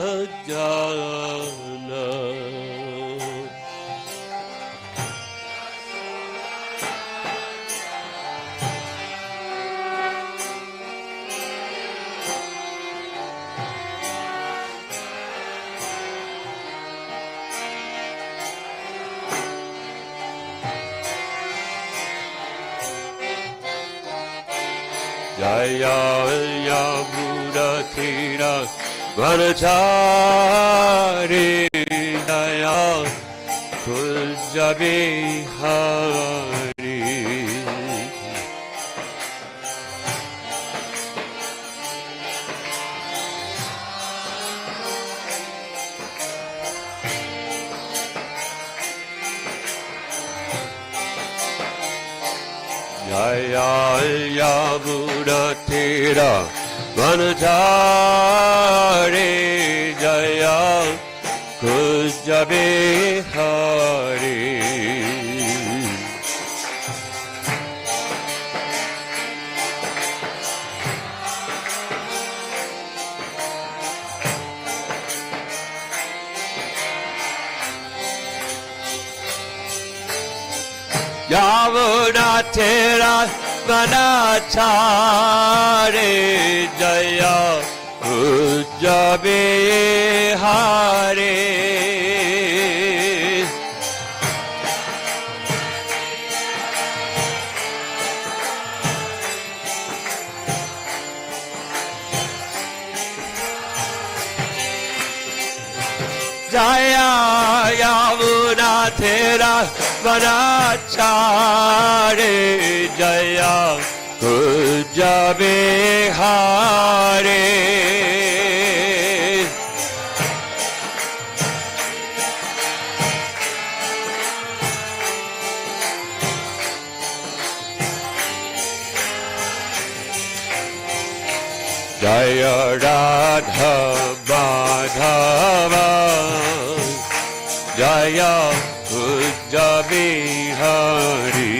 Jana Jaya Buddha Thira Vanachari Jaya Kuja Bihari Jaya Buddha Thira Vanachari Jaya Kuja Bihari Yavuna Thera Vanachari Jaya Kuja Bihari Jaya Yavuna Thera Vanachari Jaya Kuja Bihari Jaya Radha Madhava Jaya Kuja Bihari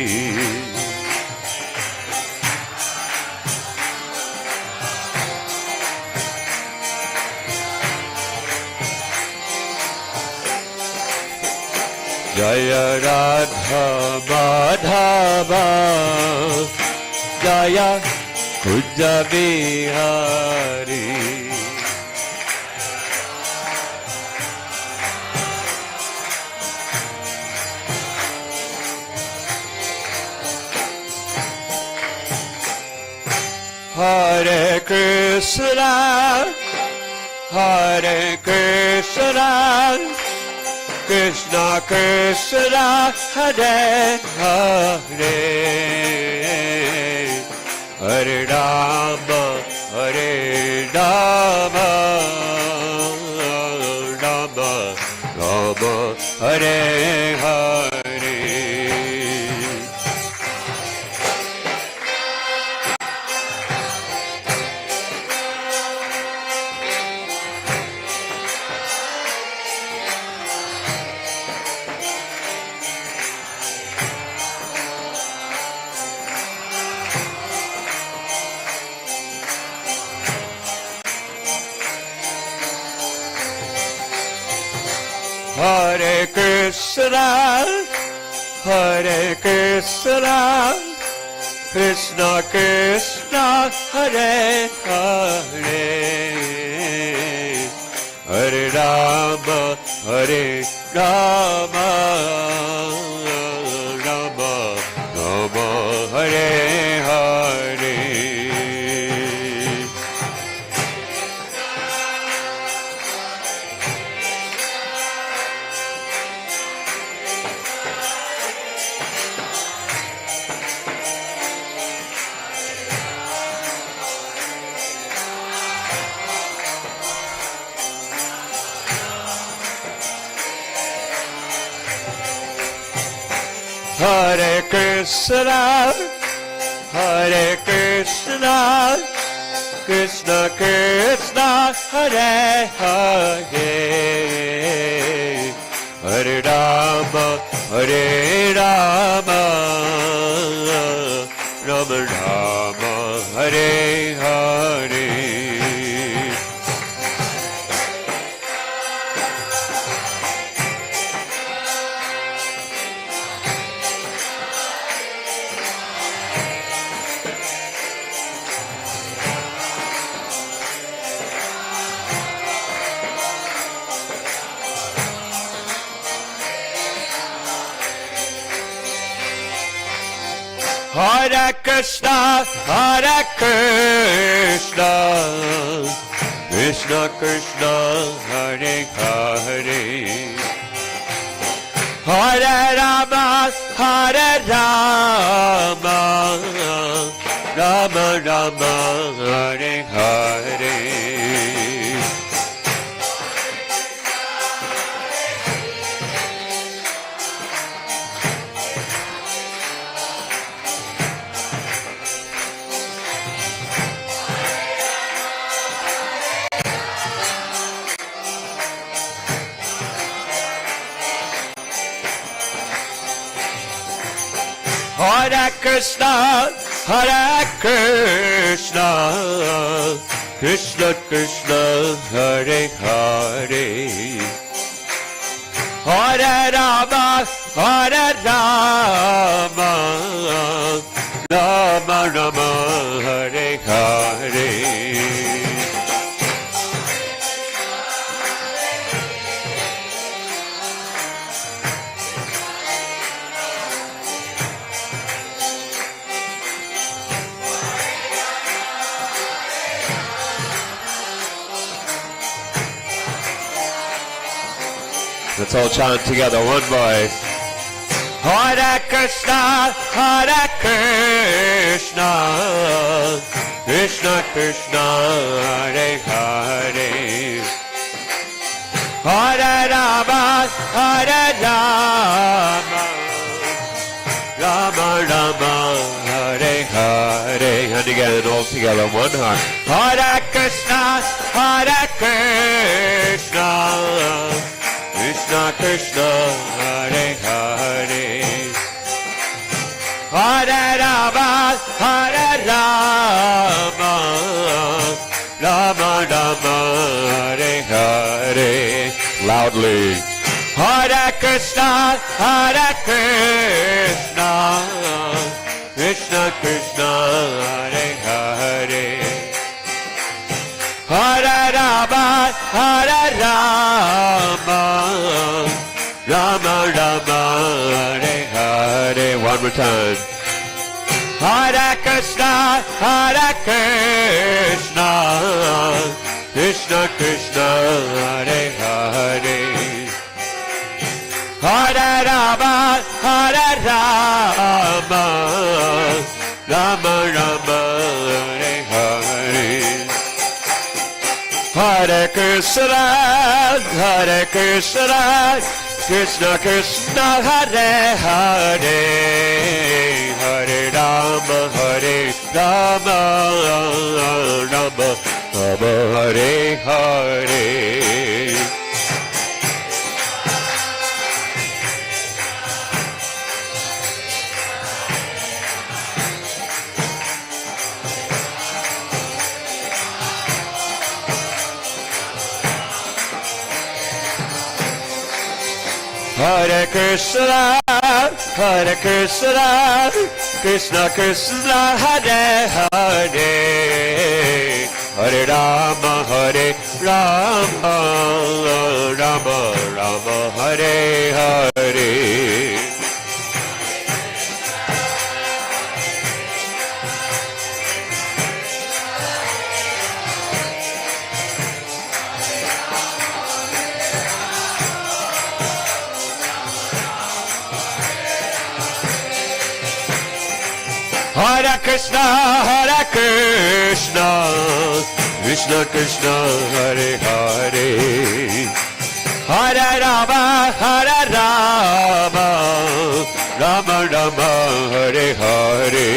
Jaya Radha Madhava Jaya Kuja Bihari Hare Krishna, Hare Krishna, Krishna Krishna, Hare Hare, Hare Rama, Hare Rama, Rama Rama, Hare Hare. Hare Krishna, Hare Krishna, Krishna Krishna, Hare Hare, Hare Rama, Hare Rama, Rama Rama, Hare Hare. Hare Krishna, Hare Krishna, Krishna Krishna, Hare Hare, Hare Rama, Hare Rama, Rama Rama, Hare Hare. Hare Krishna, Hare Krishna, Krishna Krishna, Hare Hare, Hare Rama, Hare Rama, Rama Rama, Hare Hare. Hare Krishna, Hare Krishna, Krishna Krishna, Hare Hare, Hare Rama, Hare Rama, Rama Rama, Hare Hare. Let's all chant together, one voice. Hare Krishna, Hare Krishna, Krishna Krishna, Hare Hare, Hare Rama, Hare Rama, Rama Rama, Hare Hare. And again, all together, one heart. Hare Krishna, Hare Krishna, Krishna Krishna, Hare Hare, Hare Rama, Hare Rama, Rama Rama, Hare Hare. Loudly. Hare Krishna, Hare Krishna, Krishna Krishna, Hare Hare, Hare Rama, Hare Rama, Rama Rama, Hare Hare. One more time. Hare Krishna, Hare Krishna, Krishna Krishna, Hare Hare, Hare Rama, Hare Rama, Rama Rama, Hare Hare. Hare Krishna, Hare Krishna, Krishna Krishna, Hare Hare, Hare Rama, Hare Rama, Rama Rama, Hare Hare. Hare Krishna, Hare Krishna, Krishna Krishna, Hare Hare, Hare Rama, Hare Rama, Rama Rama, Hare Hare. Hare Krishna, Hare Krishna, Krishna Krishna, Hare Hare, Hare Rama, Hare Rama, Rama Rama, Hare Hare.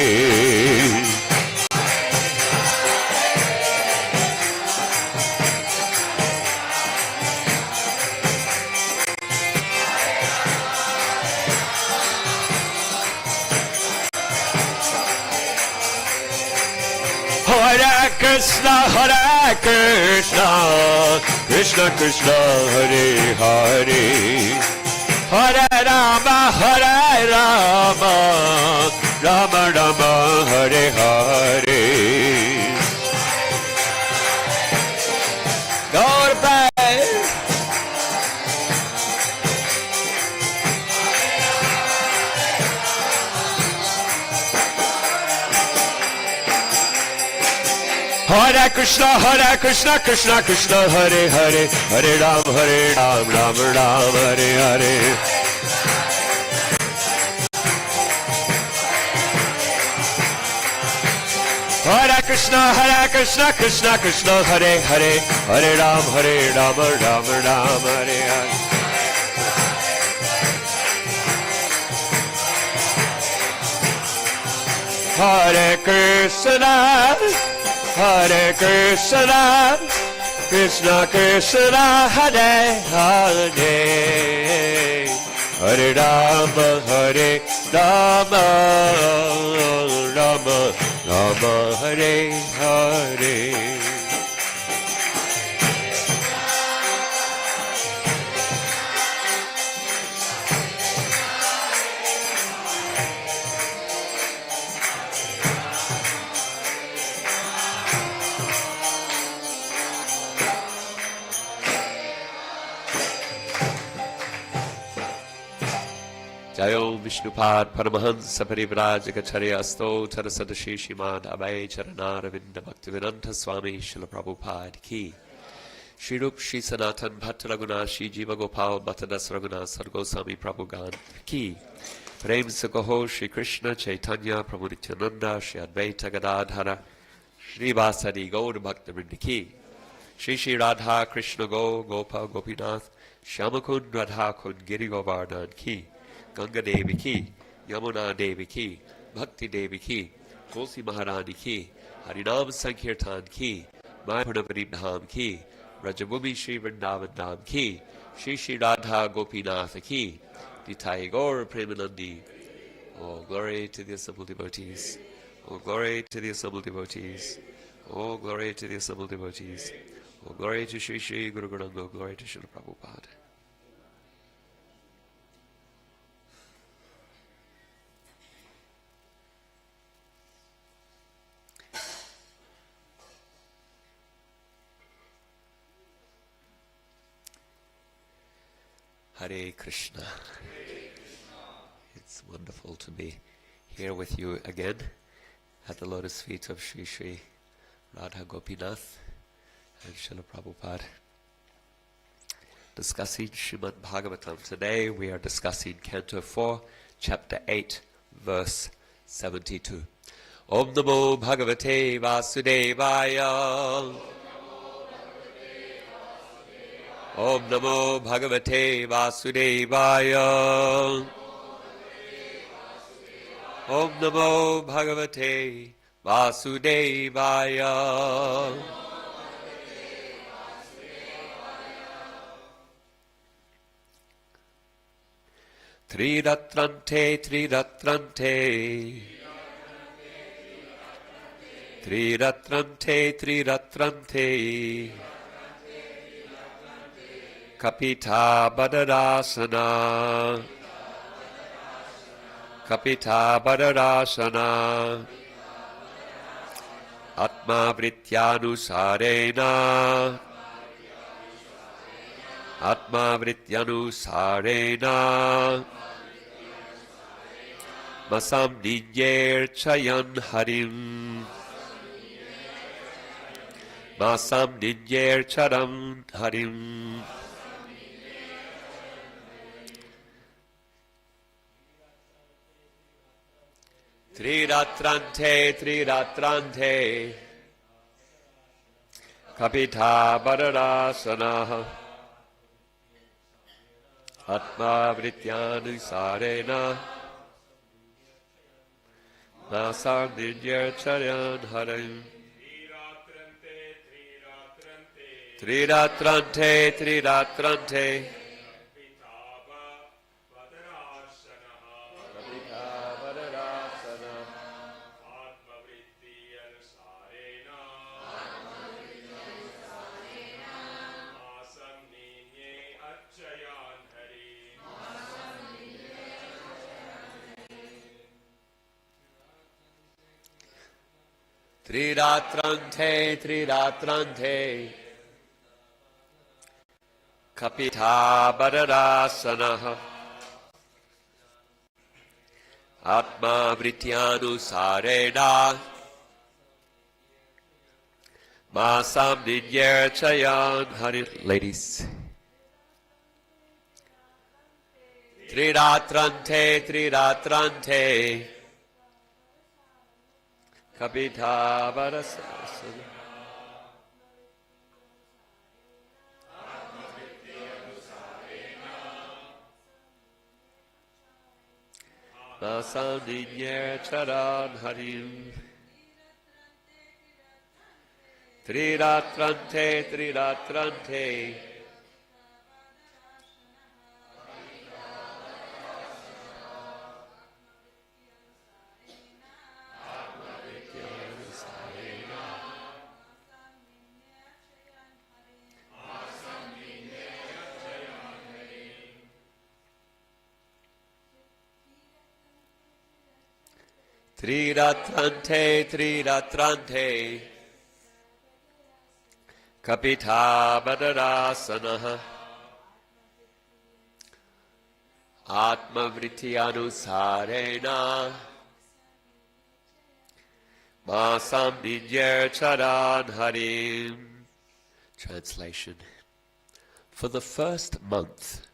Hare Krishna, Hare Krishna, Krishna Krishna, Hare Hare, Hare Rama, Hare Rama, Rama Rama, Hare Hare. Goodbye. Hare Krishna, Krishna Krishna, Hare Hare, Hare Ram, Ram Ram, Hare Hare. Hare Krishna, Krishna Krishna, Hare Hare, Hare Ram, Ram Ram, Hare Hare. Hare Krishna, Krishna Krishna, Hare Hare, Hare Rama, Rama Rama, Hare Hare. Jayo Vishnupad Paramahansa Parivrajacharya Asto Tarasadashi Shimad Abhay Charanaravinda Bhaktivedanta Swami Srila Prabhupada Ki Shri Rup Shri Sanatan Bhatta Raghunath Shri Jiva Gopal Bhattadas Raghunath Sargoswami Prabhugan Ki Prem Sakoho Shri Krishna Chaitanya Prabhu Nityananda Shri Advaita Gadadhara Shri Vasadi Gaur Bhaktivinoda Ki Shri Shri Radha Krishna Go Gopal Gopinath Shyamakund Radha Kund Giri Govardhan Ki Ganga Devi Ki, Yamuna Devi Ki, Bhakti Devi Ki, Tulsi Maharani Ki, Harinam Sankirtan Ki, Mayapurnaparim Dham Ki, Rajabhumi Shri Vrindavan Dham Ki, Shri Shri Radha Gopinath Ki, Nitai Gaur Premanandi. Oh, glory to the assembled devotees. Oh, glory to the assembled devotees. Oh, glory to the assembled devotees. Oh, glory to Shri Shri Guru Gauranga. Glory to Srila Prabhupada. Hare Krishna. It's wonderful to be here with you again at the lotus feet of Sri Sri Radha Gopinath and Srila Prabhupada, discussing Srimad Bhagavatam. Today we are discussing Canto 4, Chapter 8, Verse 72. Om Namo Bhagavate Vasudevaya. Om Namo Bhagavate Vasudevaya. Om Namo Bhagavate Vasudevaya. Triratrante, Triratrante. Triratrante, Triratrante. Kapita Badarasana. Kapita Badarasana. Atma Vrityanusarena. Atma Vrityanusarena. Masam Ninyer Chayan Harim. Masam Ninyer Charam Harim. Triratrante, Triratrante. Kapita Badarasana. Atma Vrityanusarena. Masam Ninyer Chayan Harim. Triratrante, Triratrante. Triratrante, Triratrante. Kapita Badarasana. Atma Vrityanusarena. Masam Ninyer Chayan Hari. Ladies. Triratrante, Triratrante. Kapita Varasasana. Masam Ninyer Charan Harim. Triratrante, Triratrante. Triratrante, Triratrante. Kapita Badarasana. Atma Vritti Anusarena. Masam Ninyer Charan Harim. Translation. For the first month,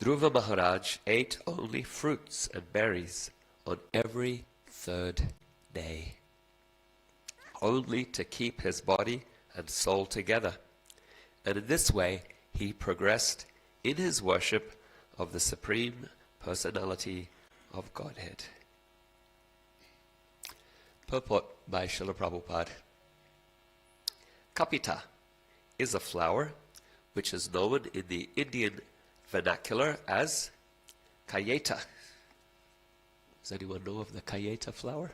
Dhruva Maharaj ate only fruits and berries on every third day, only to keep his body and soul together. And in this way, he progressed in his worship of the Supreme Personality of Godhead. Purport by Srila Prabhupada. Kapita is a flower which is known in the Indian vernacular as Kayeta. Does anyone know of the Kayeta flower?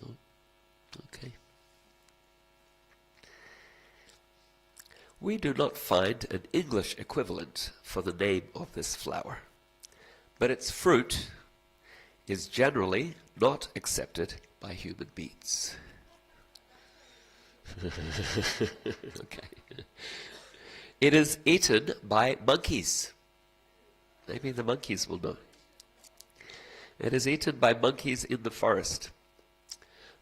No? Okay. We do not find an English equivalent for the name of this flower, but its fruit is generally not accepted by human beings. Okay. It is eaten by monkeys. Maybe the monkeys will know. It is eaten by monkeys in the forest.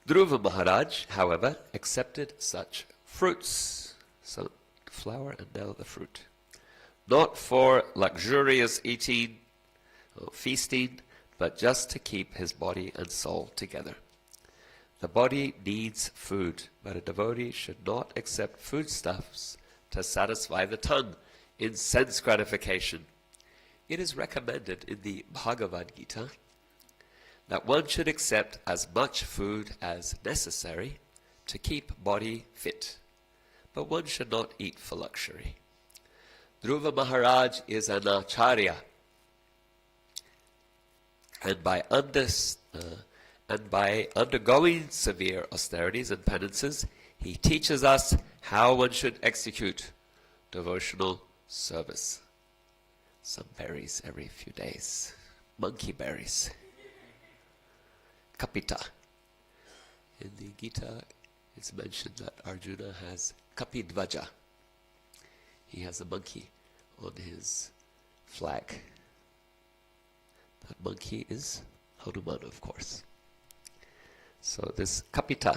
Dhruva Maharaj, however, accepted such fruits. So the flower and now the fruit. Not for luxurious eating or feasting, but just to keep his body and soul together. The body needs food, but a devotee should not accept foodstuffs to satisfy the tongue in sense gratification. It is recommended in the Bhagavad Gita that one should accept as much food as necessary to keep body fit, but one should not eat for luxury. Dhruva Maharaj is an acharya, and by undergoing severe austerities and penances, he teaches us how one should execute devotional service. Some berries every few days. Monkey berries. Kapita. In the Gita, it's mentioned that Arjuna has Kapidvaja. He has a monkey on his flag. That monkey is Hanuman, of course. So this Kapita,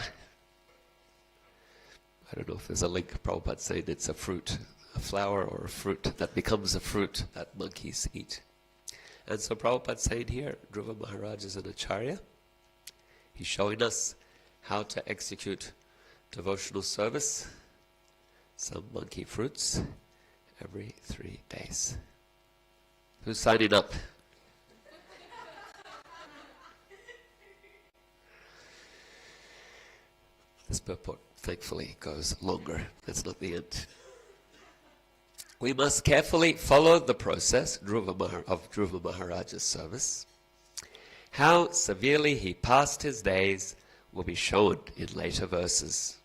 I don't know if there's a link, Prabhupada saying it's a fruit, a flower or a fruit that becomes a fruit that monkeys eat. And so Prabhupada saying here, Dhruva Maharaj is an acharya. He's showing us how to execute devotional service, some monkey fruits, every 3 days. Who's signing up? This purport, thankfully, goes longer. That's not the end. We must carefully follow the process of Dhruva Maharaj's service. How severely he passed his days will be shown in later verses.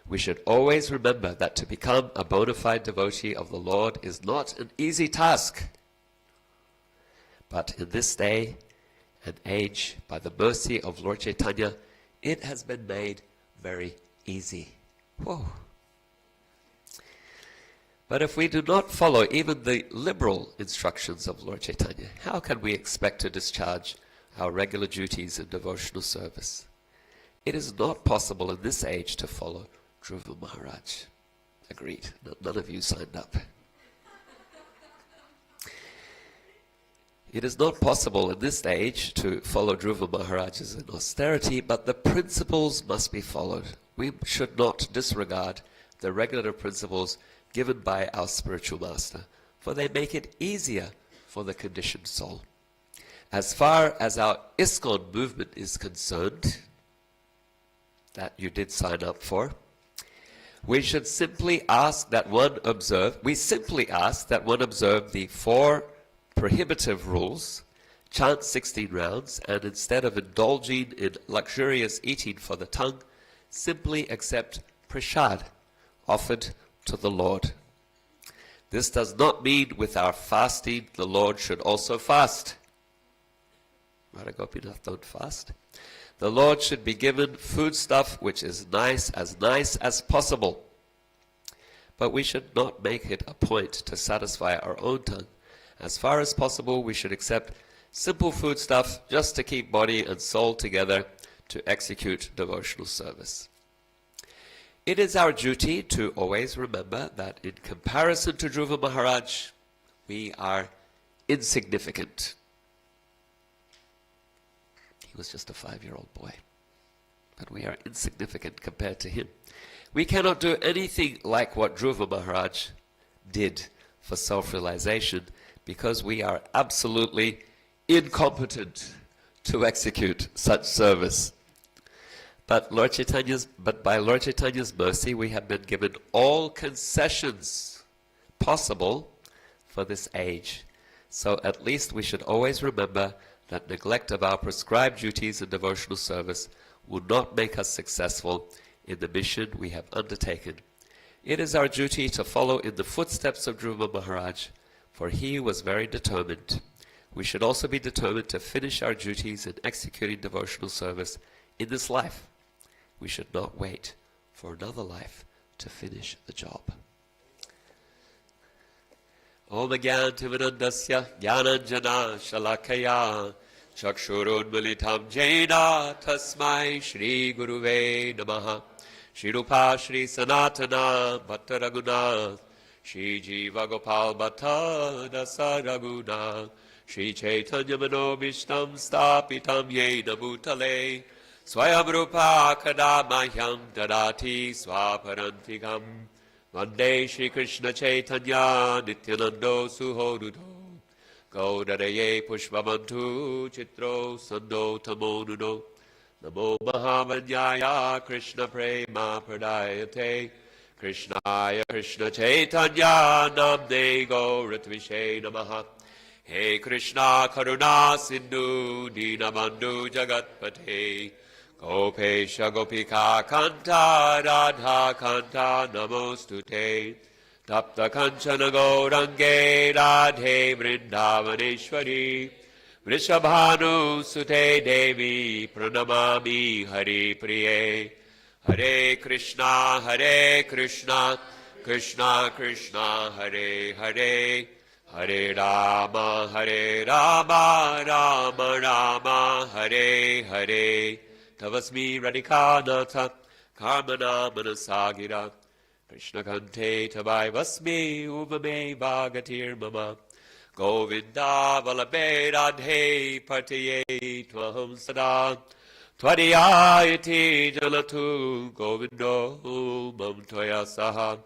We should always remember that to become a bona fide devotee of the Lord is not an easy task. But in this day and age, by the mercy of Lord Chaitanya, it has been made very easy. Whoa. But if we do not follow even the liberal instructions of Lord Chaitanya, how can we expect to discharge our regular duties in devotional service? It is not possible in this age to follow Dhruva Maharaj. Agreed. None of you signed up. It is not possible in this age to follow Dhruva Maharaj's in austerity, but the principles must be followed. We should not disregard the regulative principles given by our spiritual master, for they make it easier for the conditioned soul. As far as our ISKCON movement is concerned, that you did sign up for, we simply ask that one observe the 4 prohibitive rules, chant 16 rounds, and instead of indulging in luxurious eating for the tongue, simply accept prasad offered to the Lord. This does not mean with our fasting the Lord should also fast. Radha Gopinath don't fast. The Lord should be given foodstuff which is nice as possible. But we should not make it a point to satisfy our own tongue. As far as possible, we should accept simple foodstuff just to keep body and soul together to execute devotional service. It is our duty to always remember that in comparison to Dhruva Maharaj, we are insignificant. He was just a 5-year-old boy, but we are insignificant compared to him. We cannot do anything like what Dhruva Maharaj did for self-realization because we are absolutely incompetent to execute such service. But by Lord Chaitanya's mercy, we have been given all concessions possible for this age. So at least we should always remember that neglect of our prescribed duties in devotional service would not make us successful in the mission we have undertaken. It is our duty to follow in the footsteps of Dhruva Maharaj, for he was very determined. We should also be determined to finish our duties in executing devotional service in this life. We should not wait for another life to finish the job. Om Gyantivinandasya Gyananjana Shalakaya Chakshurunmilitam Jena Tasmai Shri Guruve Namaha Shri Rupa Shri Sanatana Bhatta Raghunath Shri Jiva Gopal Bhatta Dasa Raghunath Shri Chaitanya Manobishtam Stapitam Yena Bhutale Swayam Rupa Kadamayam Dadati Swaparantikam Vande Shri Krishna Chaitanya Nityanando Suhodudo Gaudaraye Pushpamantu Chitro Sando Tamonuno Namo Mahavanyaya Krishna Prema Pradayate Krishnaya Krishna Chaitanya Namne Gauratvishe Namaha He Krishna Karuna Sindhu Dinabandhu Jagatpate Gopesha Gopika Kanta Radha Kanta Namostute Tapta Kanchana Gaurange Radhe Vrindavaneshwari Vrishabhanu Sute Devi Pranamami Hari Priye Hare Krishna Krishna Krishna Hare Hare Hare Rama Rama Rama Hare Hare Tavasmi Radhikanatha Karmana Manasagira Krishna Kante Tavai Vasmi Uvame Bhagatir Mama Govinda Valabe Radhe Patiye Tvaham Sada Twadiyayati Jalatu Govindo Mam Toya Saha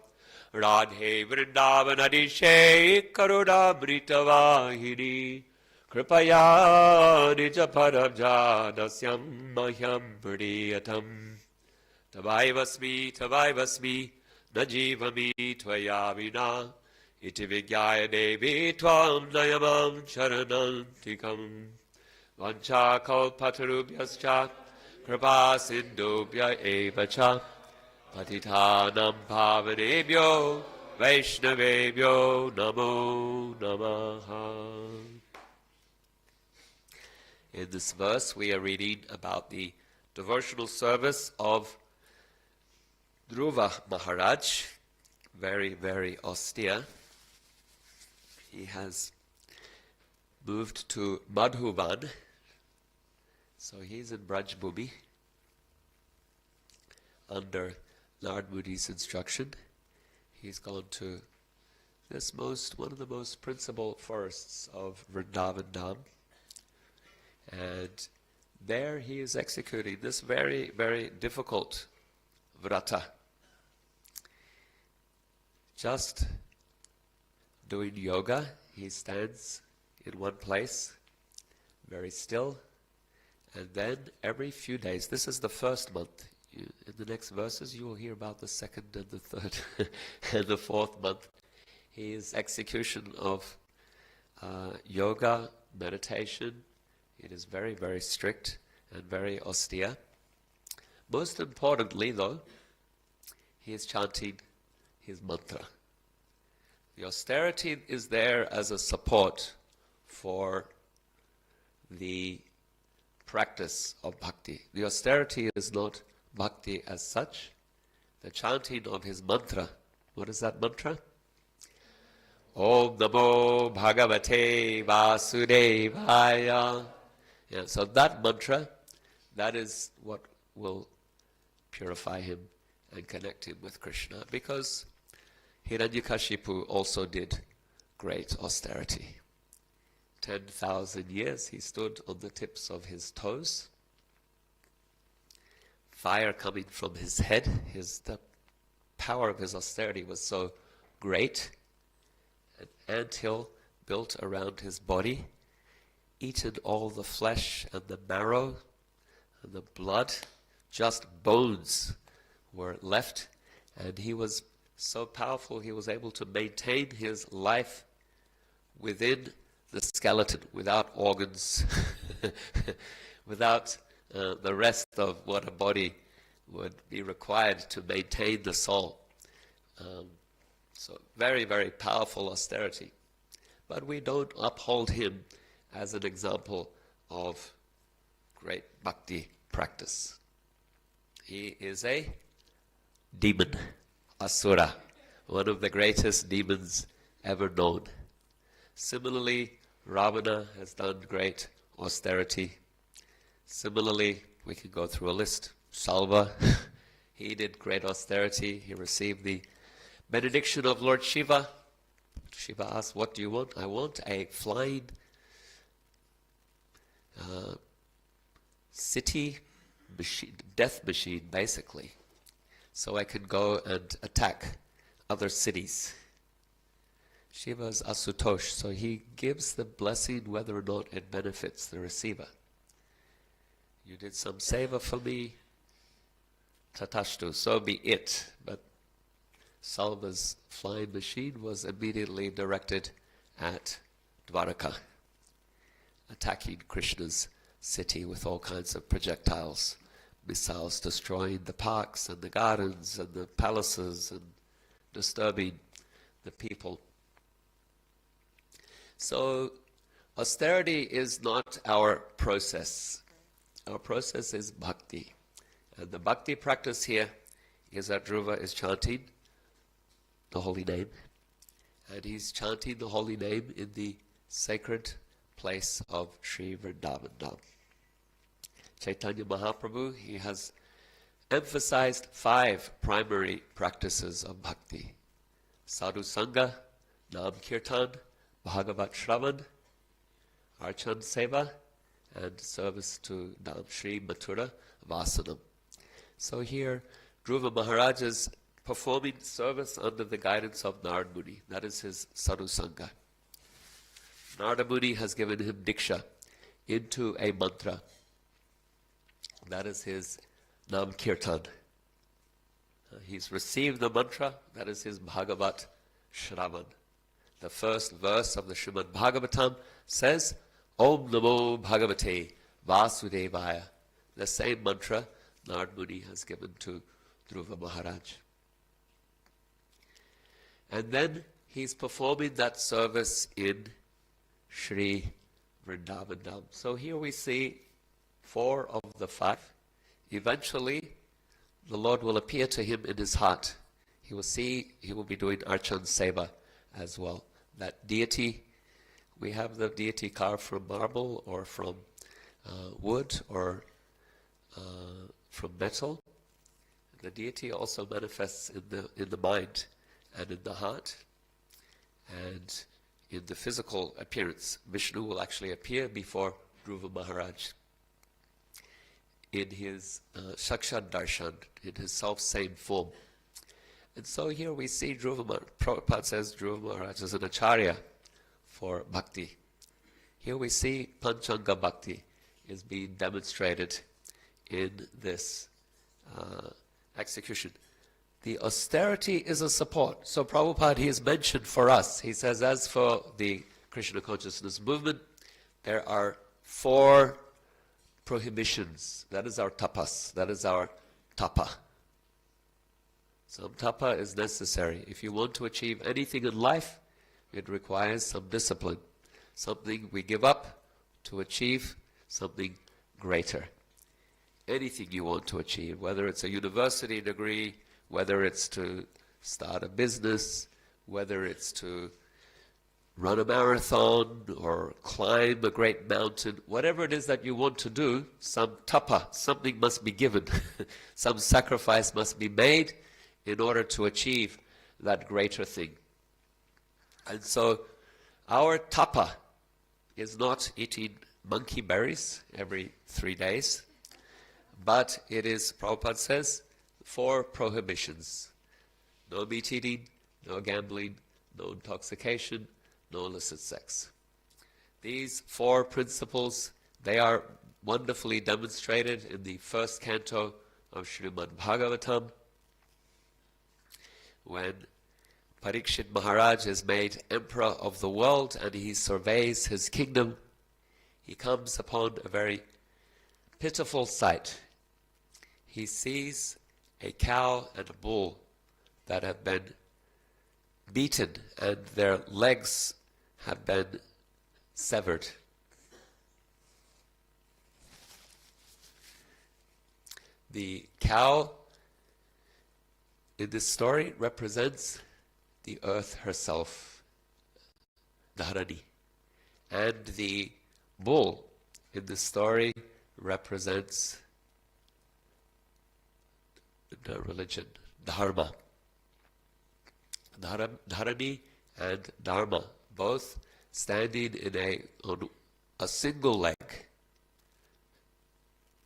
Radhe Vrindavanadishe Karuna Britavahini Kripaya Nijaparabja Dasyam Mahyam Priyatam Tavai Vasmi Najivami Tvaya Vina Iti Vigyaya Devi Tvam Nayamam Charanantikam Vancha Kalpatarubhyascha Kripa Sindhubhya Evacha Patitanam Pavanebhyo Vaishnavebhyo Namo Namaha. In this verse we are reading about the devotional service of Dhruva Maharaj, very, very austere. He has moved to Madhuvan, so he's in Braj Bhumi. under Narad Muni's instruction, he's gone to one of the most principal forests of Vrindavan Dham, and there he is executing this very, very difficult vrata. Just doing yoga, he stands in one place, very still, and then every few days, this is the first month. In the next verses you will hear about the second and the third and the fourth month. His execution of yoga, meditation, it is very, very strict and very austere. Most importantly though, he is chanting his mantra. The austerity is there as a support for the practice of bhakti. The austerity is not bhakti as such. The chanting of his mantra, what is that mantra? Om Namo Bhagavate Vasudevaya. Yeah, so that mantra, that is what will purify him and connect him with Krishna, because Hiranyakashipu also did great austerity. 10,000 years he stood on the tips of his toes, fire coming from his head. The power of his austerity was so great. An anthill built around his body, eaten all the flesh and the marrow and the blood, just bones were left, and he was so powerful he was able to maintain his life within the skeleton, without organs, without the rest of what a body would be required to maintain the soul. So very, very powerful austerity. But we don't uphold him as an example of great bhakti practice. He is a demon, asura, one of the greatest demons ever known. Similarly, Ravana has done great austerity. Similarly, we can go through a list. Salva, he did great austerity. He received the benediction of Lord Shiva. Shiva asked, what do you want? I want a flying city machine, death machine basically, so I can go and attack other cities. Shiva is Asutosh, so he gives the blessing whether or not it benefits the receiver. You did some seva for me, tatashtu, so be it. But Salva's flying machine was immediately directed at Dwaraka, attacking Krishna's city with all kinds of projectiles, missiles destroying the parks and the gardens and the palaces and disturbing the people. So austerity is not our process. Our process is bhakti. And the bhakti practice here is that Dhruva is chanting the holy name. And he's chanting the holy name in the sacred place of Sri Vrindavan Dham. Chaitanya Mahaprabhu, he has emphasized 5 primary practices of bhakti. Sadhu Sangha, Nam Kirtan, Bhagavat Shravan, Archan Seva, and service to Dham Shri Mathura Vasanam. So here, Dhruva Maharaj is performing service under the guidance of Narad Muni. That is his Sadhu Sangha. Narada Muni has given him Diksha into a mantra. That is his Nam Kirtan. He's received the mantra, that is his Bhagavat Shravan. The first verse of the Srimad Bhagavatam says, Om Namo Bhagavate Vasudevaya. The same mantra Narad Muni has given to Dhruva Maharaj. And then he's performing that service in Sri Vrindavan Dham. So here we see 4 of the 5. Eventually, the Lord will appear to him in his heart. He will be doing Archan Seva as well. That deity, we have the deity carved from marble or from wood or from metal. The deity also manifests in the mind and in the heart and in the physical appearance. Vishnu will actually appear before Dhruva Maharaj in his Sakshat Darshan, in his self-same form. And so here we see Prabhupada says Dhruva Maharaj is an acharya for bhakti. Here we see Panchanga Bhakti is being demonstrated in this execution. The austerity is a support. So Prabhupada, he has mentioned for us, he says, as for the Krishna consciousness movement, there are 4 prohibitions. That is our tapas. That is our tapa. Some tapa is necessary. If you want to achieve anything in life, it requires some discipline. Something we give up to achieve something greater. Anything you want to achieve, whether it's a university degree, whether it's to start a business, whether it's to run a marathon or climb a great mountain, whatever it is that you want to do, some tapa, something must be given. Some sacrifice must be made in order to achieve that greater thing. And so our tapa is not eating monkey berries every 3 days, but it is, Prabhupada says, 4 prohibitions. No meat eating, no gambling, no intoxication, no illicit sex. These 4 principles, they are wonderfully demonstrated in the first canto of Srimad Bhagavatam, when Parikshit Maharaj is made emperor of the world and he surveys his kingdom. He comes upon a very pitiful sight. He sees a cow and a bull that have been beaten and their legs have been severed. The cow in this story represents the earth herself, Dharani. And the bull in this story represents the religion, Dharma. Dharani and Dharma, both standing on a single leg.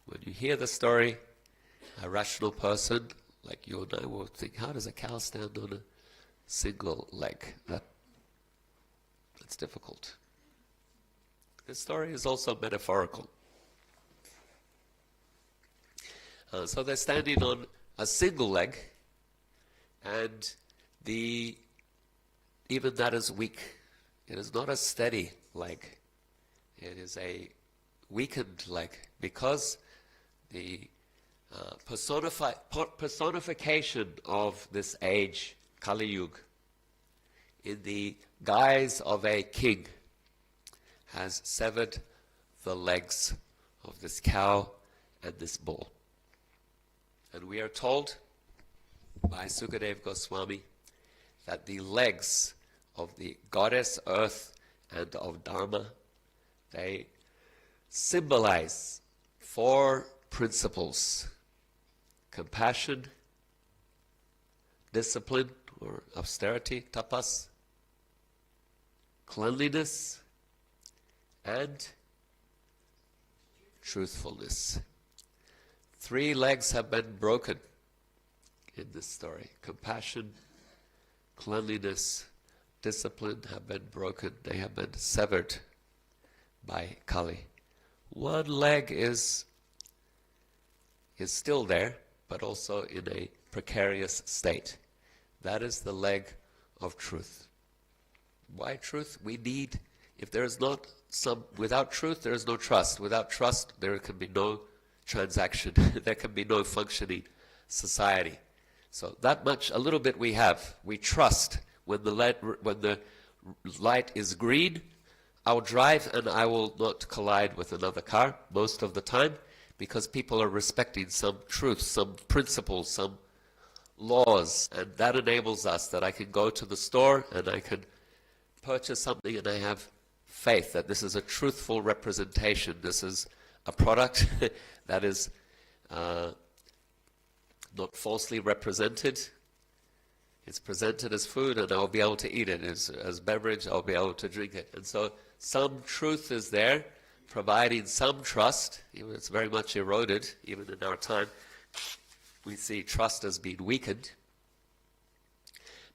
When you hear the story, a rational person like you and I will think, how does a cow stand on a single leg? That's difficult. This story is also metaphorical. So they're standing on a single leg, and even that is weak. It is not a steady leg. It is a weakened leg, because the personification of this age, Kali Yuga, in the guise of a king, has severed the legs of this cow and this bull. And we are told by Sukadeva Goswami that the legs of the goddess earth and of Dharma, they symbolize 4 principles: compassion, discipline or austerity, tapas, cleanliness, and truthfulness. 3 legs have been broken in this story. Compassion, cleanliness, discipline have been broken. They have been severed by Kali. 1 leg is still there, but also in a precarious state. That is the leg of truth. Why truth? We need, if there is not without truth, there is no trust. Without trust, there can be no transaction. There can be no functioning society. So that much, a little bit we have. We trust. When the light is green, I'll drive and I will not collide with another car most of the time, because people are respecting some truth, some principles, some laws, and that enables us that I can go to the store and I can purchase something and I have faith that this is a truthful representation. This is a product that is not falsely represented. It's presented as food, and I'll be able to eat it. As beverage, I'll be able to drink it. And so some truth is there, providing some trust. Even it's very much eroded, even in our time. We see trust as being weakened.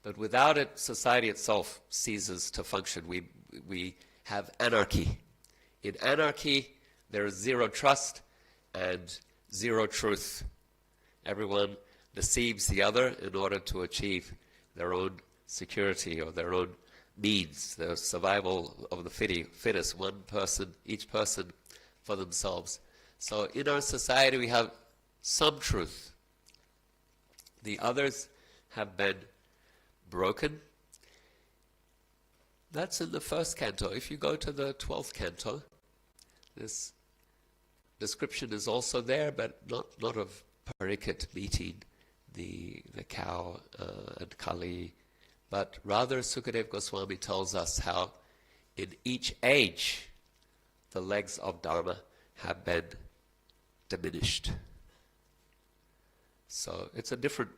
But without it, society itself ceases to function. We have anarchy. In anarchy, there is zero trust and zero truth. Everyone deceives the other in order to achieve their own security or their own needs, the survival of the fittest, each person for themselves. So in our society we have some truth. The others have been broken. That's in the first canto. If you go to the 12th canto, this description is also there, but not of Parikit meeting the cow and Kali, but rather Sukadeva Goswami tells us how in each age the legs of Dharma have been diminished. So it's a different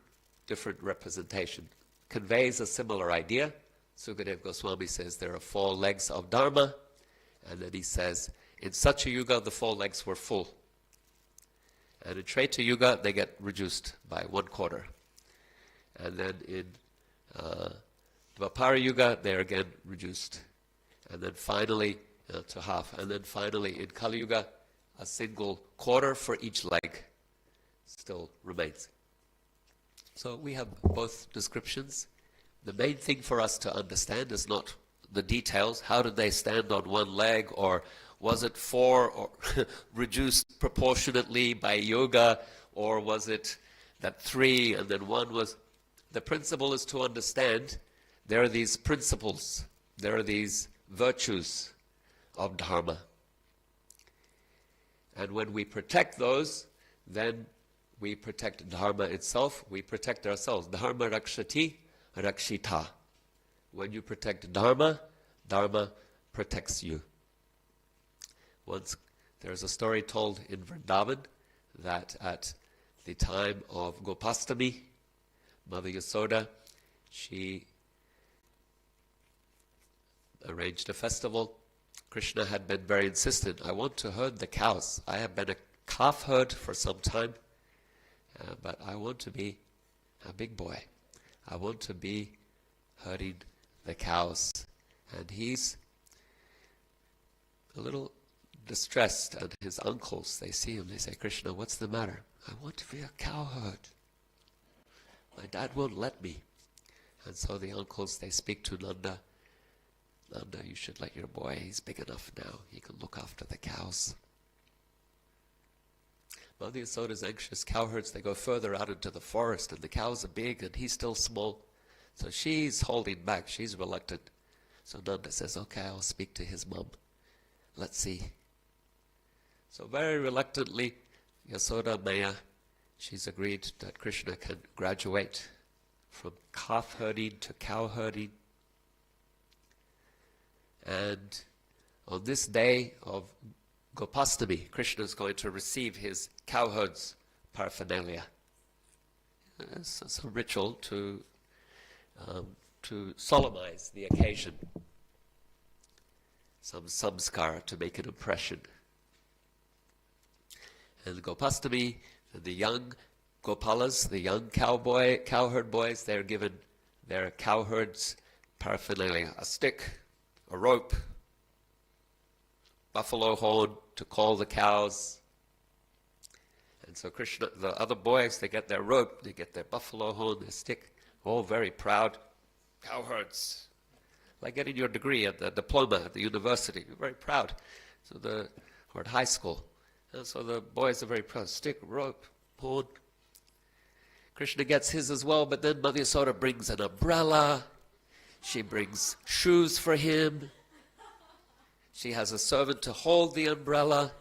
representation. Conveys a similar idea. Sukadeva Goswami says there are 4 legs of Dharma, and then he says in Satya Yuga the 4 legs were full. And in Treta Yuga, they get reduced by 1/4. And then in Dvapara Yuga, they are again reduced. And then finally to half. And then finally in Kali Yuga, a single quarter for each leg still remains. So we have both descriptions. The main thing for us to understand is not the details. How did they stand on one leg, or was it 4 or reduced proportionately by yoga, or was it that 3 and then 1 was? The principle is to understand there are these principles, there are these virtues of Dharma. And when we protect those, then we protect Dharma itself, we protect ourselves. Dharma rakshati, rakshita. When you protect Dharma, Dharma protects you. Once there's a story told in Vrindavan that at the time of Gopastami, Mother Yasoda, she arranged a festival. Krishna had been very insistent, I want to herd the cows. I have been a calf herd for some time, but I want to be a big boy. I want to be herding the cows. And he's a little distressed, and his uncles, they see him, they say, Krishna, what's the matter? I want to be a cowherd. My dad won't let me. And so the uncles, they speak to Nanda. Nanda, you should let your boy, he's big enough now, he can look after the cows. Mother Yasoda's anxious. Cowherds, they go further out into the forest, and the cows are big and he's still small. So she's holding back, she's reluctant. So Nanda says, okay, I'll speak to his mom. Let's see. So very reluctantly, Yasoda Maya, she's agreed that Krishna can graduate from calf herding to cow herding. And on this day of Gopastami, Krishna is going to receive his cowherd's paraphernalia. It's a ritual to solemnize the occasion. Some samskara to make an impression. And Gopastami, the young Gopalas, the young cowherd boys, they're given their cowherd's paraphernalia, a stick, a rope, buffalo horn to call the cows. And so Krishna, the other boys, they get their rope, they get their buffalo horn, their stick, all very proud cowherds. Like getting your degree at the diploma at the university, you're very proud. Or at high school. And so the boys are very proud. Stick, rope, horn. Krishna gets his as well, but then Mother Yasoda brings an umbrella. She brings shoes for him. She has a servant to hold the umbrella.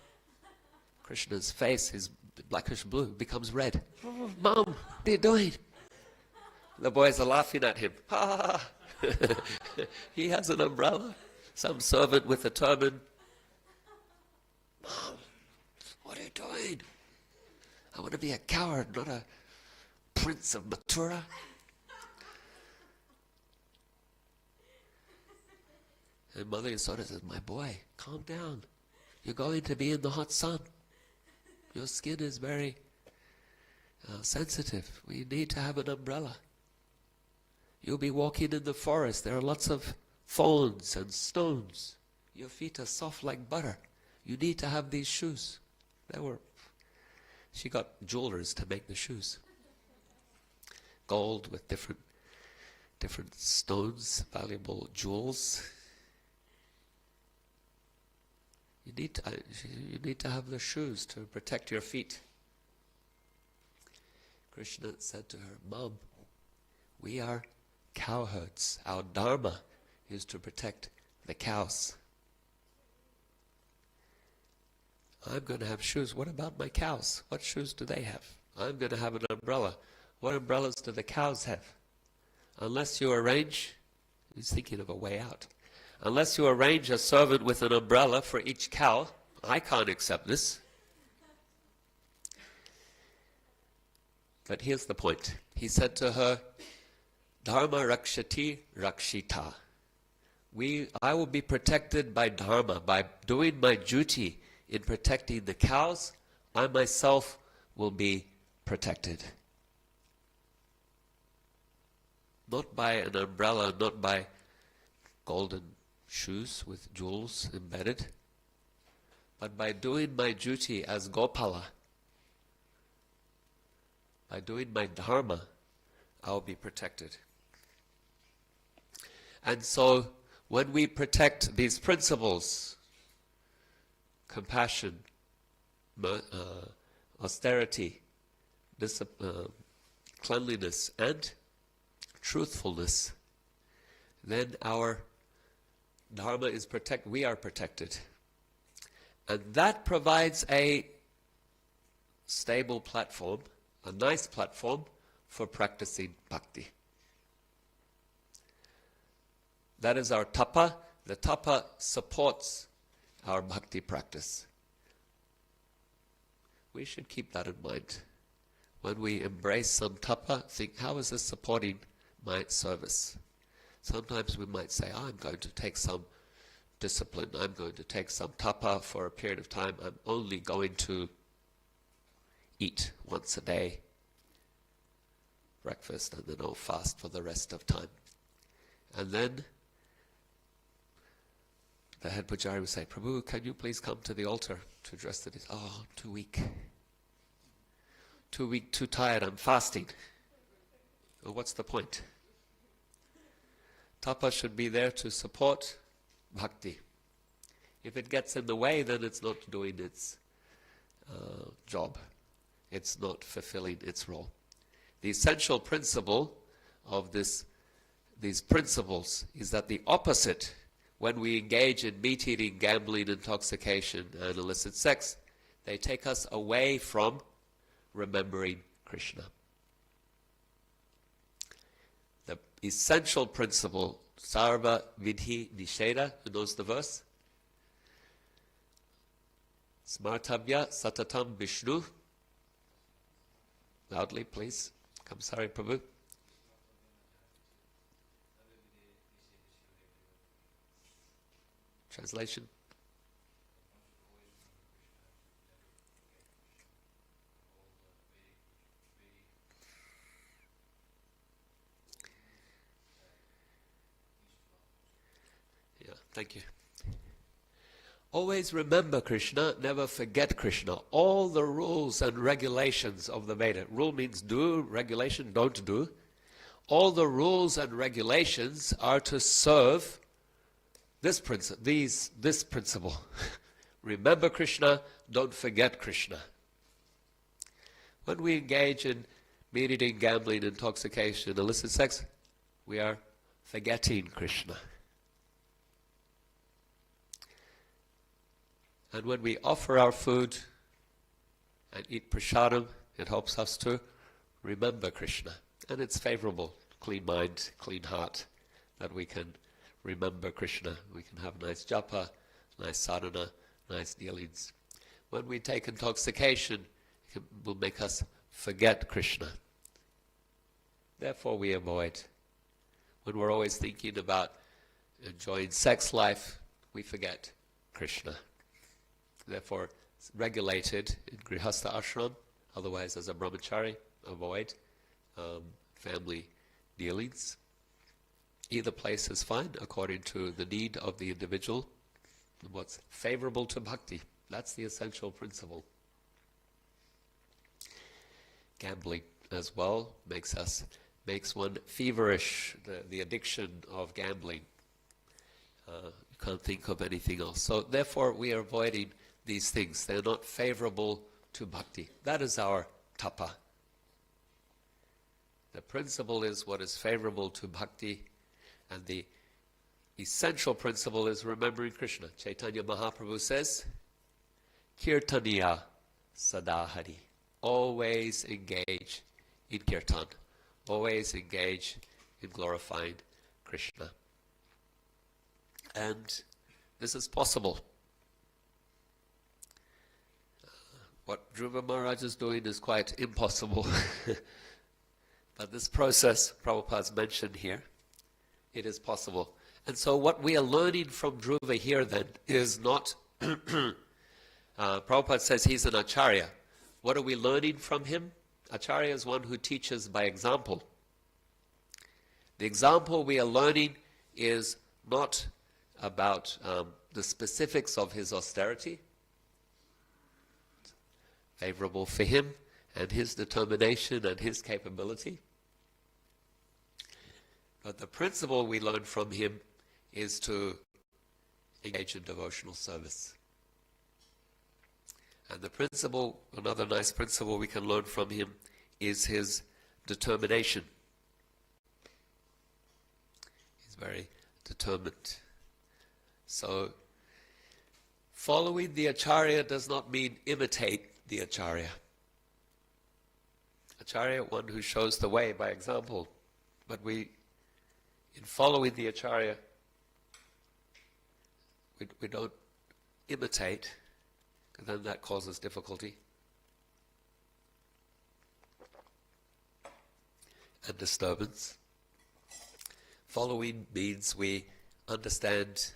Krishna's face, his blackish blue, becomes red. Oh, Mom, what are you doing? The boys are laughing at him. Ha! He has an umbrella. Some servant with a turban. Mom, what are you doing? I want to be a coward, not a Prince of Mathura. And Mother Yasoda says, my boy, calm down. You're going to be in the hot sun. Your skin is very sensitive. We need to have an umbrella. You'll be walking in the forest. There are lots of thorns and stones. Your feet are soft like butter. You need to have these shoes. She got jewelers to make the shoes. Gold with different stones, valuable jewels. You need to have the shoes to protect your feet. Krishna said to her, Mom, we are cowherds. Our dharma is to protect the cows. I'm going to have shoes. What about my cows? What shoes do they have? I'm going to have an umbrella. What umbrellas do the cows have? Unless you arrange, he's thinking of a way out. Unless you arrange a servant with an umbrella for each cow, I can't accept this. But here's the point. He said to her, Dharma rakshati rakshita. I will be protected by dharma, by doing my duty in protecting the cows. I myself will be protected. Not by an umbrella, not by golden shoes with jewels embedded, but by doing my duty as Gopala, by doing my dharma, I'll be protected. And so, when we protect these principles, compassion, austerity, cleanliness, and truthfulness, then our dharma is protected. We are protected. And that provides a stable platform, a nice platform for practicing bhakti. That is our tapa. The tapa supports our bhakti practice. We should keep that in mind. When we embrace some tapa, think, how is this supporting my service? Sometimes we might say, I'm going to take some discipline. I'm going to take some tapa for a period of time. I'm only going to eat once a day, breakfast, and then I'll fast for the rest of time. And then the head pujari would say, Prabhu, can you please come to the altar to address the dis-" Oh, too weak. Too weak, too tired, I'm fasting. Well, what's the point? Tapa should be there to support bhakti. If it gets in the way, then it's not doing its job. It's not fulfilling its role. The essential principle of these principles is that the opposite, when we engage in meat eating, gambling, intoxication, and illicit sex, they take us away from remembering Krishna. The essential principle, sarva vidhi nisheda, who knows the verse? Smartabhya satatam Vishnu. Loudly, please. Kamsari Prabhu. Translation. Yeah, thank you. Always remember Krishna, never forget Krishna. All the rules and regulations of the Veda. Rule means do, regulation, don't do. All the rules and regulations are to serve this principle. Remember Krishna, don't forget Krishna. When we engage in meat eating, gambling, intoxication, illicit sex, we are forgetting Krishna. And when we offer our food and eat prasadam, it helps us to remember Krishna. And it's favorable, clean mind, clean heart, that we can remember Krishna. We can have nice japa, nice sadhana, nice dealings. When we take intoxication, it will make us forget Krishna. Therefore we avoid. When we're always thinking about enjoying sex life, we forget Krishna. Therefore, it's regulated in Grihastha ashram, otherwise as a brahmachari, avoid family dealings. Either place is fine according to the need of the individual and what's favorable to bhakti. That's the essential principle. Gambling as well makes one feverish, the addiction of gambling. You can't think of anything else. So therefore we are avoiding these things. They're not favorable to bhakti. That is our tapa. The principle is what is favorable to bhakti, and the essential principle is remembering Krishna. Chaitanya Mahaprabhu says, Kirtaniya Sadahari. Always engage in kirtan. Always engage in glorifying Krishna. And this is possible. What Dhruva Maharaj is doing is quite impossible. But this process, Prabhupada's mentioned here, it is possible. And so what we are learning from Dhruva here then is not, Prabhupada says he's an acharya. What are we learning from him? Acharya is one who teaches by example. The example we are learning is not about the specifics of his austerity, favorable for him and his determination and his capability. But the principle we learn from him is to engage in devotional service. And the principle, another nice principle we can learn from him, is his determination. He's very determined. So, following the acharya does not mean imitate the acharya. Acharya, one who shows the way by example. But in following the acharya, we don't imitate, because then that causes difficulty and disturbance. Following means we understand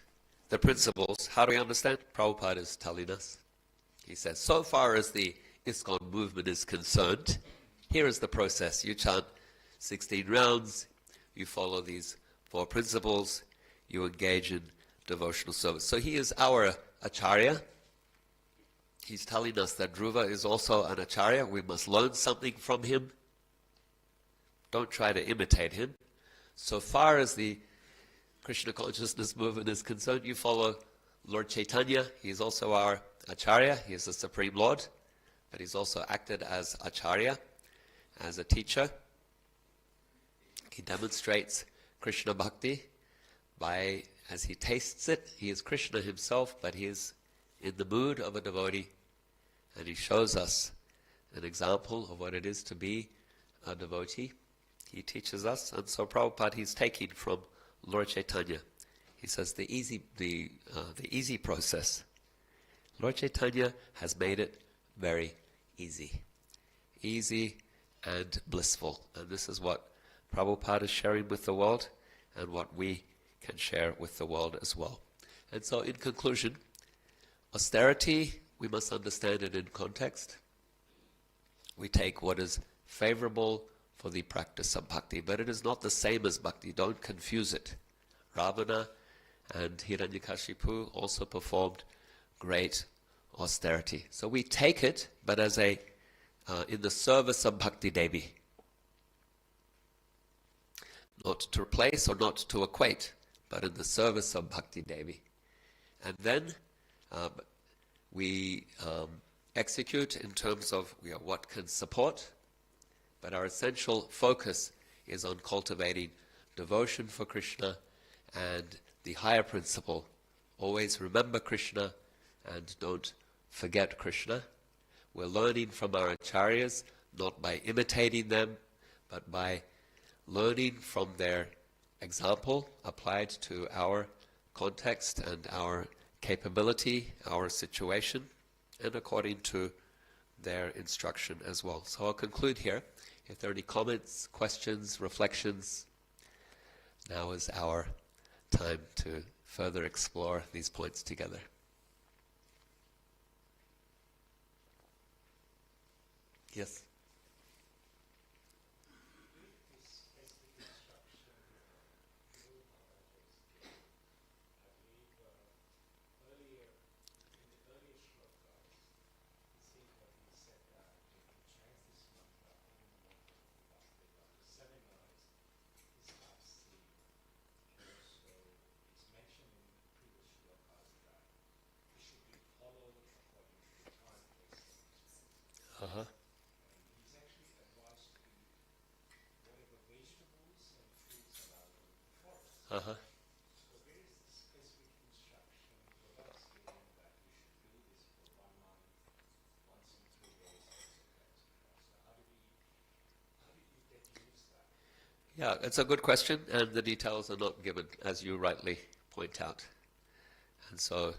the principles. How do we understand? Prabhupada is telling us. He says, so far as the ISKCON movement is concerned, here is the process. You chant 16 rounds, you follow these 4 principles, you engage in devotional service. So he is our acharya. He's telling us that Dhruva is also an acharya. We must learn something from him. Don't try to imitate him. So far as the Krishna consciousness movement is concerned, you follow Lord Chaitanya. He's also our acharya. He is the Supreme Lord. But he's also acted as acharya, as a teacher. He demonstrates Krishna bhakti by, as he tastes it, he is Krishna himself, but he is in the mood of a devotee. And he shows us an example of what it is to be a devotee. He teaches us, and so Prabhupada he's taking from Lord Chaitanya. He says the easy process. Lord Chaitanya has made it very easy. Easy and blissful. And this is what Prabhupada is sharing with the world, and what we can share with the world as well. And so in conclusion, austerity, we must understand it in context. We take what is favorable for the practice of bhakti, but it is not the same as bhakti. Don't confuse it. Ravana and Hiranyakashipu also performed great austerity. So we take it, but as in the service of Bhakti Devi. Not to replace or not to equate, but in the service of Bhakti Devi. And then we execute in terms of what can support, but our essential focus is on cultivating devotion for Krishna and the higher principle. Always remember Krishna and don't forget Krishna. We're learning from our acharyas, not by imitating them, but by learning from their example applied to our context and our capability, our situation, and according to their instruction as well. So I'll conclude here. If there are any comments, questions, reflections, now is our time to further explore these points together. Yes? Uh-huh. Uh-huh. Yeah, it's a good question, and the details are not given, as you rightly point out. And so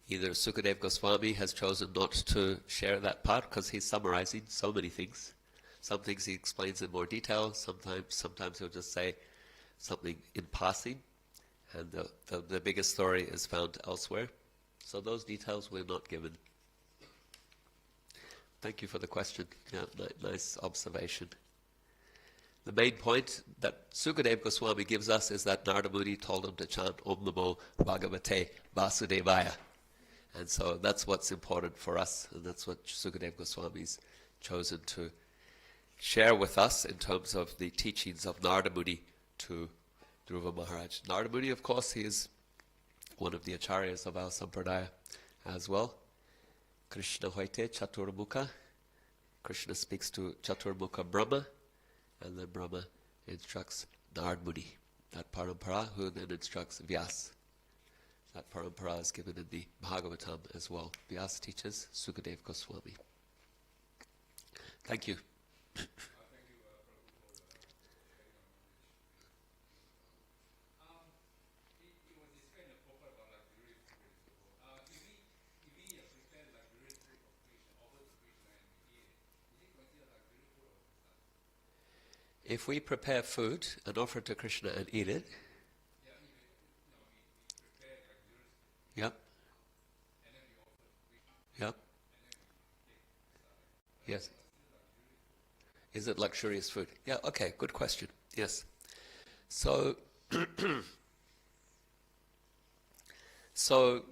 either Sukadev Goswami has chosen not to share that part because he's summarizing so many things. Some things he explains in more detail, sometimes he'll just say something in passing, and the biggest story is found elsewhere. So those details were not given. Thank you for the question. Yeah, nice observation. The main point that Sukadev Goswami gives us is that Narada Muni told him to chant Om Namo Bhagavate Vasudevaya. And so that's what's important for us, and that's what Sukadev Goswami's chosen to share with us in terms of the teachings of Narada Muni to Dhruva Maharaj. Narada Muni, of course, he is one of the acharyas of our sampradaya as well. Krishna Hoite Chaturmukha. Krishna speaks to Chaturmukha Brahma, and then Brahma instructs Narada Muni, that parampara, who then instructs Vyas. That parampara is given in the Bhagavatam as well. Vyas teaches Sukadev Goswami. Thank you. Thank you, Prabhu, for sharing your knowledge. It was explained in Prabhupada about luxurious food and so forth. If we prepare luxurious food for Krishna, offer to Krishna and we eat it, is it considered luxurious food or prasad? If we prepare food and offer to Krishna and eat it, Yeah, we prepare luxurious food. yep, And then we offer to Krishna. yep, And then we take prasad. yes. Is it luxurious food? Yeah, okay, good question. Yes. So,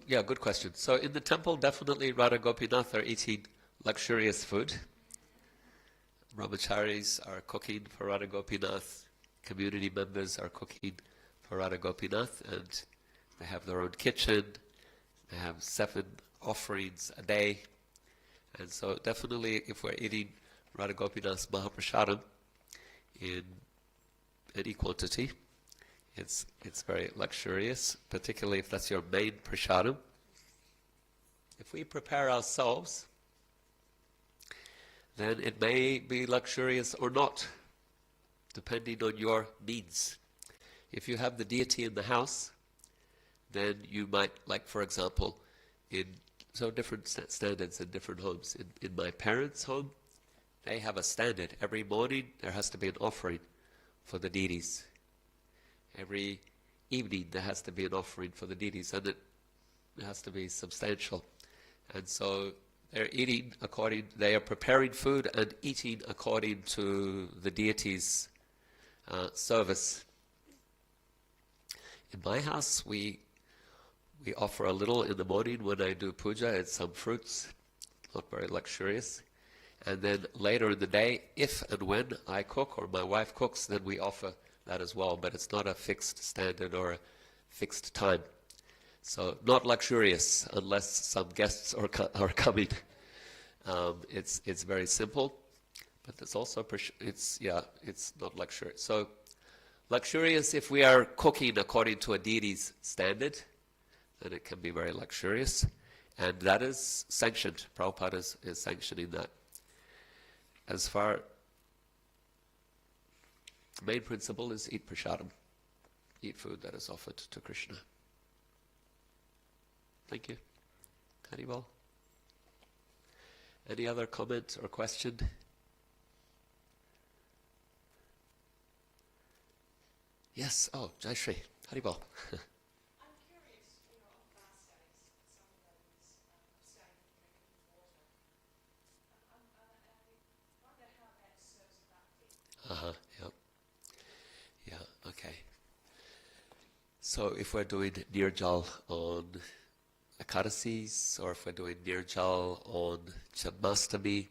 yeah, good question. So in the temple, definitely Radha Gopinath are eating luxurious food. Brahmacharis are cooking for Radha Gopinath. Community members are cooking for Radha Gopinath, and they have their own kitchen. They have 7 offerings a day. And so definitely if we're eating Radha Gopinath's Mahaprasadam in any quantity, it's very luxurious, particularly if that's your main prasadam. If we prepare ourselves, then it may be luxurious or not, depending on your needs. If you have the deity in the house, then you might, like for example, different standards in different homes. In my parents' home, they have a standard. Every morning there has to be an offering for the deities. Every evening there has to be an offering for the deities, and it has to be substantial. And so they are preparing food and eating according to the deity's service. In my house, we offer a little in the morning when I do puja. It's some fruits, not very luxurious. And then later in the day, if and when I cook or my wife cooks, then we offer that as well. But it's not a fixed standard or a fixed time. So not luxurious unless some guests are coming. It's very simple, but it's also it's not luxurious. So luxurious if we are cooking according to a deity's standard, then it can be very luxurious, and that is sanctioned. Prabhupada is sanctioning that. As far, the main principle is eat prasadam, eat food that is offered to Krishna. Thank you. Haribol. Any other comment or question? Yes, oh, Jai Shri, Haribol. I'm curious, on fast days, some of those abstaining from drinking water. I wonder how that serves bhakti. Yeah. Yeah, okay. So if we're doing Nirjal on Ekadasis, or if we're doing Nirjal on Janmashtami,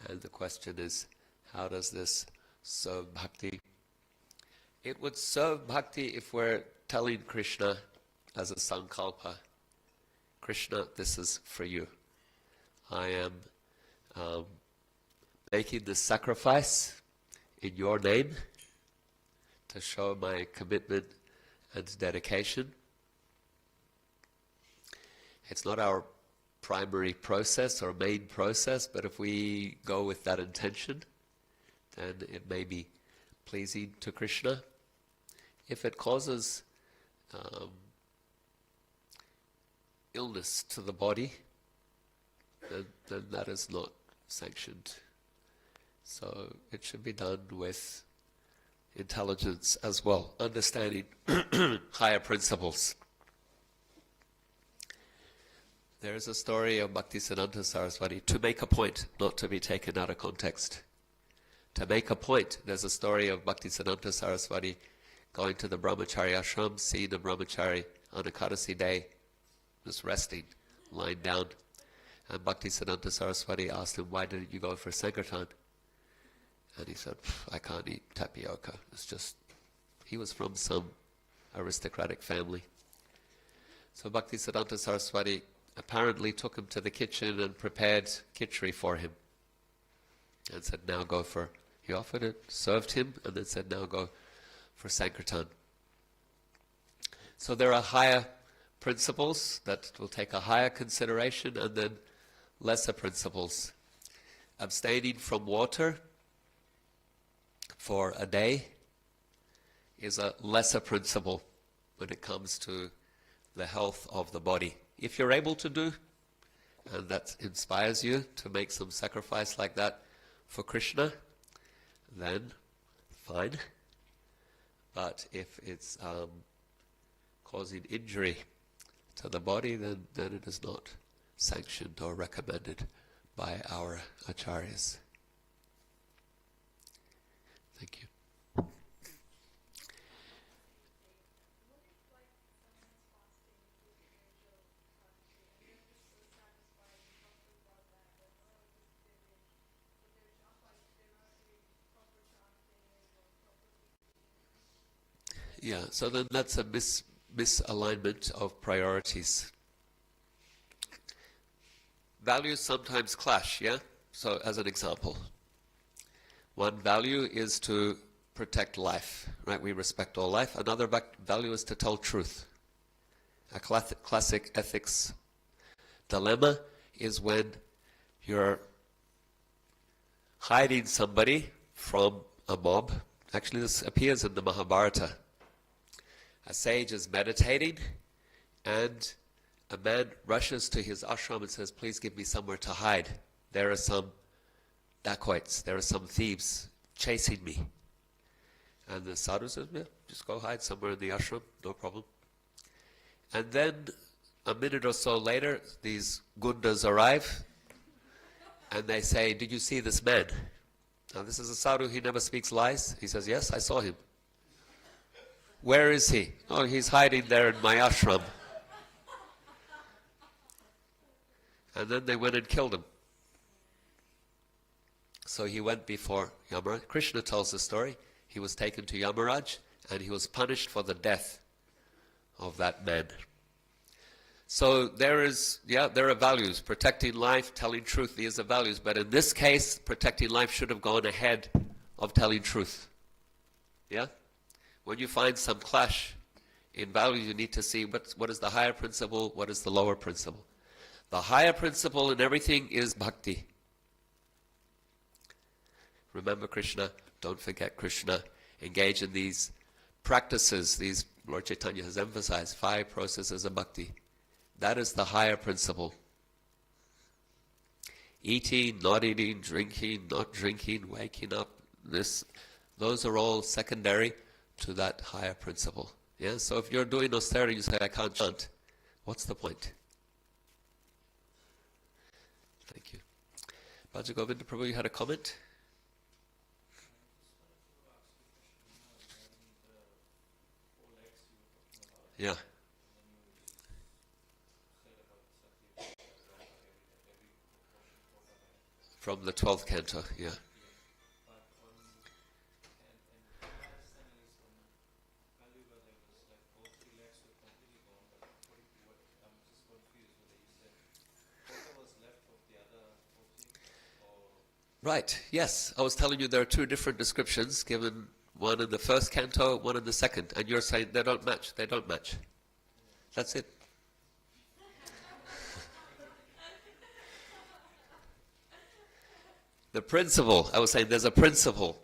and the question is, how does this serve bhakti? It would serve bhakti if we're telling Krishna as a sankalpa, Krishna, this is for you. I am making this sacrifice in your name to show my commitment and dedication. It's not our primary process or main process, but if we go with that intention, then it may be pleasing to Krishna. If it causes illness to the body, then that is not sanctioned. So it should be done with intelligence as well, understanding higher principles. There is a story of Bhaktisiddhanta Saraswati, to make a point, not to be taken out of context. To make a point, there's a story of Bhaktisiddhanta Saraswati going to the brahmachari ashram, seeing a brahmachari on Ekadasi day, just resting, lying down. And Bhaktisiddhanta Saraswati asked him, why didn't you go for Sankirtan? And he said, I can't eat tapioca. It's just, he was from some aristocratic family. So Bhaktisiddhanta Saraswati apparently took him to the kitchen and prepared khichdi for him. And said, now go for, he offered it, served him, and then said, now go for Sankirtan. So there are higher principles that will take a higher consideration, and then lesser principles. Abstaining from water for a day is a lesser principle when it comes to the health of the body. If you're able to do, and that inspires you to make some sacrifice like that for Krishna, then fine. But if it's causing injury to the body, then it is not sanctioned or recommended by our acharyas. Thank you. Yeah, so then that's a misalignment of priorities. Values sometimes clash, yeah? So as an example, one value is to protect life, right? We respect all life. Another value is to tell truth. A classic ethics dilemma is when you're hiding somebody from a mob. Actually, this appears in the Mahabharata. A sage is meditating, and a man rushes to his ashram and says, please give me somewhere to hide. There are some dacoits, there are some thieves chasing me. And the sadhu says, yeah, just go hide somewhere in the ashram, no problem. And then a minute or so later, these gundas arrive, and they say, did you see this man? Now this is a sadhu, he never speaks lies. He says, yes, I saw him. Where is he? Oh, he's hiding there in my ashram. And then they went and killed him. So he went before Yamaraj. Krishna tells the story. He was taken to Yamaraj, and he was punished for the death of that man. So there are values. Protecting life, telling truth, these are values. But in this case, protecting life should have gone ahead of telling truth. Yeah? When you find some clash in values, you need to see what is the higher principle, what is the lower principle. The higher principle in everything is bhakti. Remember Krishna, don't forget Krishna. Engage in these practices, these Lord Chaitanya has emphasized, 5 processes of bhakti. That is the higher principle. Eating, not eating, drinking, not drinking, waking up, those are all secondary to that higher principle. Yeah. So if you're doing austerity, you say, I can't chant. What's the point? Thank you. Bhaja Govinda Prabhu, you had a comment? Yeah. From the 12th canto, yeah. Right, yes. I was telling you there are two different descriptions given, one in the first canto, one in the second, and you're saying they don't match. They don't match. That's it. The principle, I was saying there's a principle.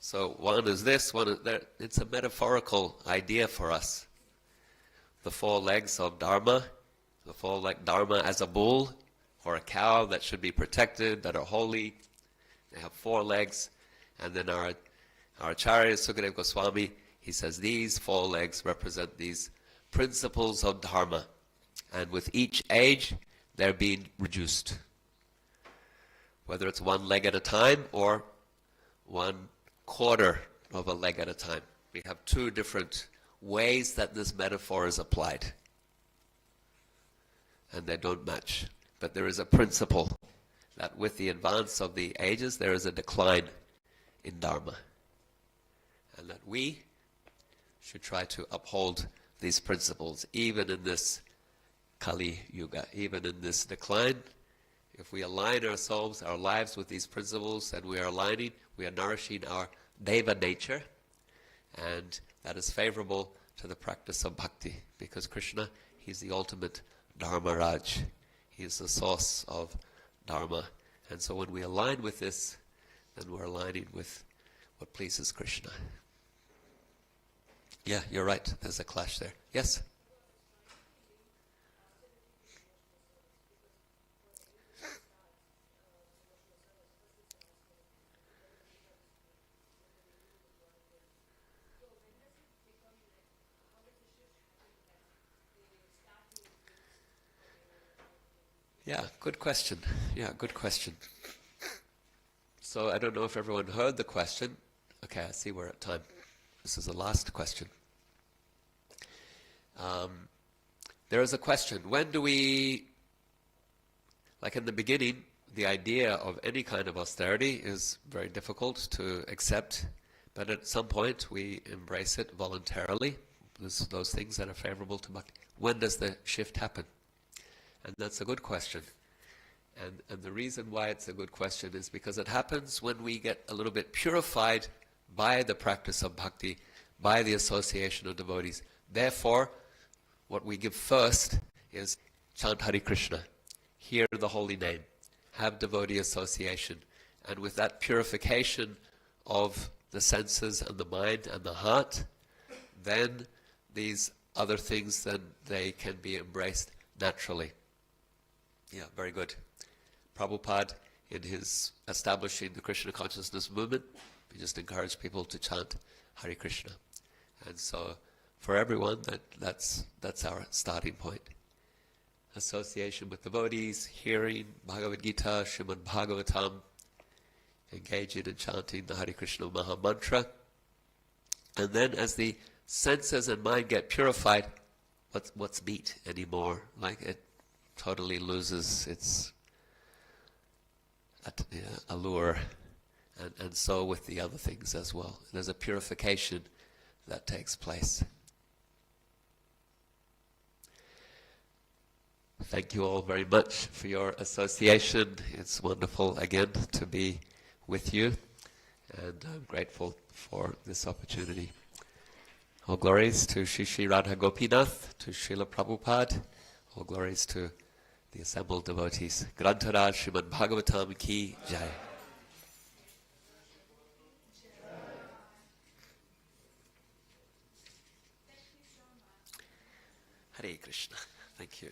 So one is this, one is that. It's a metaphorical idea for us. The four legs of Dharma, the four leg Dharma as a bull or a cow that should be protected, that are holy. They have four legs. And then our Acharya Sukadeva Goswami, he says these four legs represent these principles of Dharma. And with each age, they're being reduced. Whether it's one leg at a time or 1/4 of a leg at a time. We have two different ways that this metaphor is applied. And they don't match. But there is a principle that with the advance of the ages, there is a decline in Dharma. And that we should try to uphold these principles, even in this Kali Yuga, even in this decline. If we align ourselves, our lives with these principles, and we are aligning, we are nourishing our Deva nature, and that is favorable to the practice of bhakti, because Krishna, he's the ultimate Dharma Raj. He is the source of Dharma. And so when we align with this, then we're aligning with what pleases Krishna. Yeah, you're right. There's a clash there. Yes? Yeah, good question. Yeah, good question. So I don't know if everyone heard the question. Okay, I see we're at time. This is the last question. There is a question. When do we, like in the beginning, the idea of any kind of austerity is very difficult to accept, but at some point we embrace it voluntarily. Those things that are favorable to bhakti. When does the shift happen? And that's a good question. And the reason why it's a good question is because it happens when we get a little bit purified by the practice of bhakti, by the association of devotees. Therefore, what we give first is chant Hare Krishna, hear the holy name, have devotee association. And with that purification of the senses and the mind and the heart, then these other things, then they can be embraced naturally. Yeah, very good. Prabhupada, in his establishing the Krishna consciousness movement, he just encouraged people to chant Hare Krishna. And so, for everyone, that's our starting point. Association with devotees, hearing Bhagavad Gita, Srimad Bhagavatam, engaging in chanting the Hare Krishna Maha Mantra. And then as the senses and mind get purified, what's meat anymore? Like it totally loses its allure, and so with the other things as well. There's a purification that takes place. Thank you all very much for your association. It's wonderful again to be with you, and I'm grateful for this opportunity. All glories to Shri Shri Radha Gopinath, to Srila Prabhupada. All glories to the assembled devotees. Grantaraj Srimad Bhagavatam Ki Jai. Hare Krishna. Thank you.